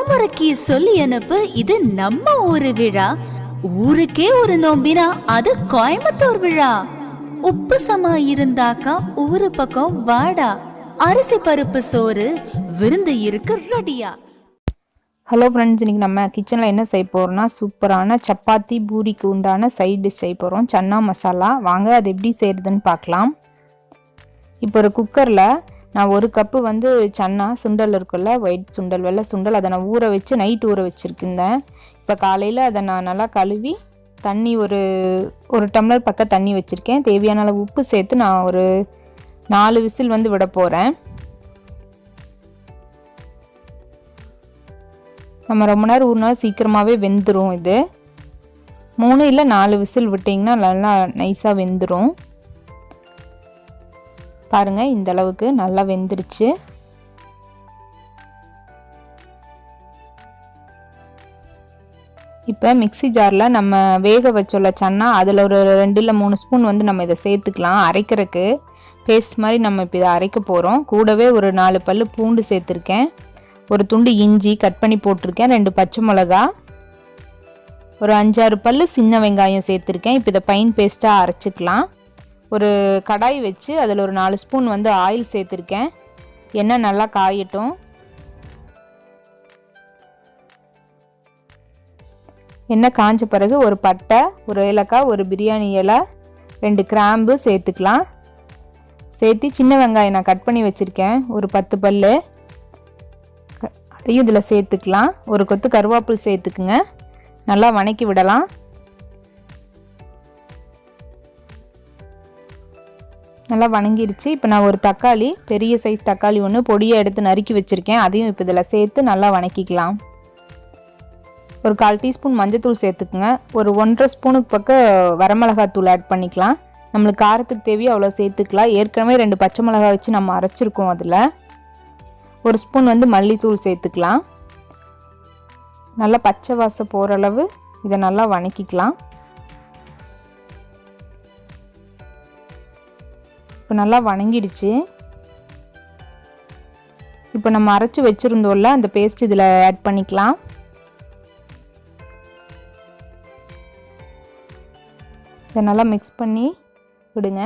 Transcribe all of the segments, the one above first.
முறைக்கு சொல்லி அனுப்பு, இது நம்ம ஊரு விழா. ஊருக்கே ஒரு நோம்பினா அது கோயம்புத்தூர் விழா. உப்பு சமா இருந்தாக்கா ஊரு பக்கம் வாடா. அரிசி பருப்பு சோறு விருந்து இருக்கு ரெடியா. ஹலோ ஃப்ரெண்ட்ஸ், இன்றைக்கி நம்ம கிச்சனில் என்ன செய்ய போகிறோம்னா சூப்பரான சப்பாத்தி பூரிக்கு உண்டான சைட் டிஷ் செய்ய போகிறோம். சன்னா மசாலா. வாங்க அது எப்படி செய்கிறதுன்னு பார்க்கலாம். இப்போ ஒரு குக்கரில் நான் 1 கப்பு சன்னா சுண்டல் இருக்குல்ல, ஒயிட் சுண்டல், வெள்ளை சுண்டல், அதை நான் ஊற வச்சு நைட் ஊற வச்சுருக்கேன். இப்போ காலையில் அதை நான் நல்லா கழுவி தண்ணி ஒரு டம்ளர் பக்கம் தண்ணி வச்சுருக்கேன். தேவையான அளவு உப்பு சேர்த்து நான் ஒரு 4 விசில் விட போகிறேன். நம்ம ரொம்ப நேரம் ஊறினாலும் சீக்கிரமாகவே வெந்துடும். இது 3 இல்லை 4 விசில் விட்டிங்கன்னா நல்லா நைஸாக வெந்துடும். பாருங்கள், இந்த அளவுக்கு நல்லா வெந்துருச்சு. இப்போ மிக்ஸி ஜாரில் நம்ம வேக வச்சோல்ல சன்னா, அதில் ஒரு 2 இல்லை 3 ஸ்பூன் நம்ம இதை சேர்த்துக்கலாம். அரைக்கிறதுக்கு பேஸ்ட் மாதிரி நம்ம இப்போ இதை அரைக்க போகிறோம். கூடவே ஒரு 4 பல் பூண்டு சேர்த்துருக்கேன். ஒரு துண்டு இஞ்சி கட் பண்ணி போட்டிருக்கேன். 2 பச்சை மிளகா, ஒரு 5-6 பல் சின்ன வெங்காயம் சேர்த்துருக்கேன். இப்போ இதை பைன் பேஸ்ட்டாக அரைச்சிக்கலாம். ஒரு கடாய் வச்சு அதில் ஒரு 4 ஸ்பூன் ஆயில் சேர்த்துருக்கேன். எண்ணெய் நல்லா காயட்டும். எண்ணெய் காஞ்ச பிறகு ஒரு பட்டை, ஒரு ஏலக்காய், ஒரு பிரியாணி இலை, 2 கிராம்பு சேர்த்துக்கலாம். சேர்த்து சின்ன வெங்காயம் நான் கட் பண்ணி வச்சுருக்கேன், ஒரு 10 பல், அதையும் இதில் சேர்த்துக்கலாம். ஒரு கொத்து கருவேப்பிலை சேர்த்துக்குங்க. நல்லா வணக்கி விடலாம். நல்லா வணங்கிருச்சு. இப்போ நான் ஒரு தக்காளி, பெரிய சைஸ் தக்காளி ஒன்று பொடியை எடுத்து நறுக்கி வச்சுருக்கேன். அதையும் இப்போ இதில் சேர்த்து நல்லா வணக்கிக்கலாம். ஒரு 1/4 டீஸ்பூன் மஞ்சத்தூள் சேர்த்துக்குங்க. ஒரு 1.5 ஸ்பூனுக்கு பக்கம் வரமிளகாத்தூள் ஆட் பண்ணிக்கலாம். நம்மளுக்கு காரத்துக்கு தேவையோ அவ்வளோ சேர்த்துக்கலாம். ஏற்கனவே 2 பச்சை மிளகாய் வச்சு நம்ம அரைச்சிருக்கோம். அதில் ஒரு ஸ்பூன் மல்லித்தூள் சேர்த்துக்கலாம். நல்லா பச்சை வாசம் போகிற அளவு இதை நல்லா வணக்கிக்கலாம். இப்போ நல்லா வணங்கிடுச்சு. இப்போ நம்ம அரைச்சி வச்சுருந்தோம்ல அந்த பேஸ்ட் இதில் ஆட் பண்ணிக்கலாம். இதை நல்லா மிக்ஸ் பண்ணி விடுங்க.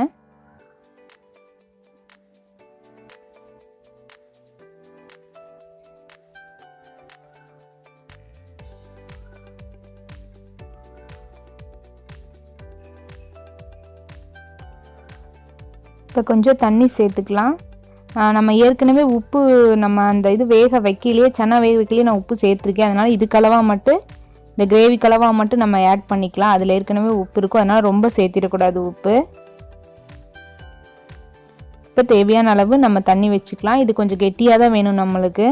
இப்போ கொஞ்சம் தண்ணி சேர்த்துக்கலாம். நம்ம ஏற்கனவே உப்பு நம்ம அந்த இது வேக வைக்கலையே, சன்னா வேக வைக்கலையே நான் உப்பு சேர்த்துருக்கேன். அதனால் இது கலவாக மட்டும், இந்த கிரேவி கலவாக மட்டும் நம்ம ஆட் பண்ணிக்கலாம். அதில் ஏற்கனவே உப்பு இருக்கும், அதனால் ரொம்ப சேர்த்திடக்கூடாது உப்பு. இப்போ தேவையான அளவு நம்ம தண்ணி வச்சுக்கலாம். இது கொஞ்சம் கெட்டியாக தான் வேணும் நம்மளுக்கு,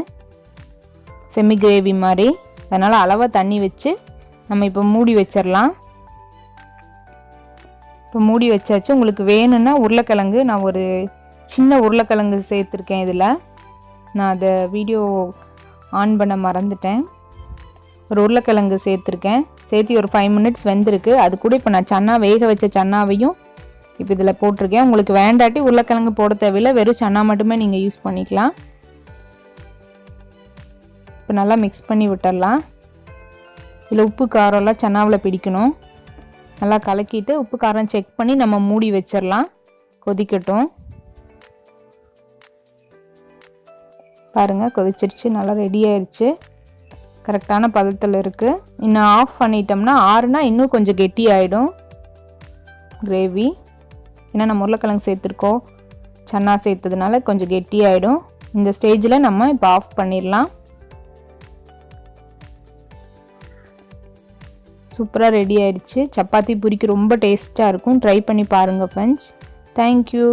செமி கிரேவி மாதிரி. அதனால் அளவாக தண்ணி வச்சு நம்ம இப்போ மூடி வச்சிடலாம். இப்போ மூடி வச்சாச்சு. உங்களுக்கு வேணும்னா உருளைக்கிழங்கு, நான் ஒரு சின்ன உருளைக்கிழங்கு சேர்த்துருக்கேன். இதில் நான் அதை வீடியோ ஆன் பண்ண மறந்துட்டேன். ஒரு உருளைக்கிழங்கு சேர்த்துருக்கேன். சேர்த்து ஒரு 5 மினிட்ஸ் வெந்திருக்கு. அது கூட இப்போ நான் சன்னா வேக வச்ச சன்னாவையும் இப்போ இதில் போட்டிருக்கேன். உங்களுக்கு வேண்டாட்டி உருளைக்கிழங்கு போட தேவையில்லை, வெறும் சன்னா மட்டுமே நீங்கள் யூஸ் பண்ணிக்கலாம். இப்போ நல்லா மிக்ஸ் பண்ணி விட்டுடலாம். இதில் உப்பு காரம்லாம் சன்னாவில் பிடிக்கணும். நல்லா கலக்கிட்டு உப்பு காரம் செக் பண்ணி நம்ம மூடி வச்சிடலாம். கொதிக்கட்டும். பாருங்கள், கொதிச்சிருச்சு, நல்லா ரெடி ஆயிடுச்சு. கரெக்டான பதத்தில் இருக்குது. இன்னும் ஆஃப் பண்ணிட்டோம்னா ஆறுனா இன்னும் கொஞ்சம் கெட்டி ஆகிடும் கிரேவி. ஏன்னா நம்ம உருளைக்கிழங்கு சேர்த்துருக்கோம், சன்னா சேர்த்ததுனால கொஞ்சம் கெட்டி ஆகிடும். இந்த ஸ்டேஜில் நம்ம இப்போ ஆஃப் பண்ணிடலாம். சூப்பராக ரெடி ஆயிடுச்சு. சப்பாத்தி பூரிக்கு ரொம்ப டேஸ்ட்டாக இருக்கும். ட்ரை பண்ணி பாருங்கள் ஃப்ரெண்ட்ஸ். தேங்க்யூ.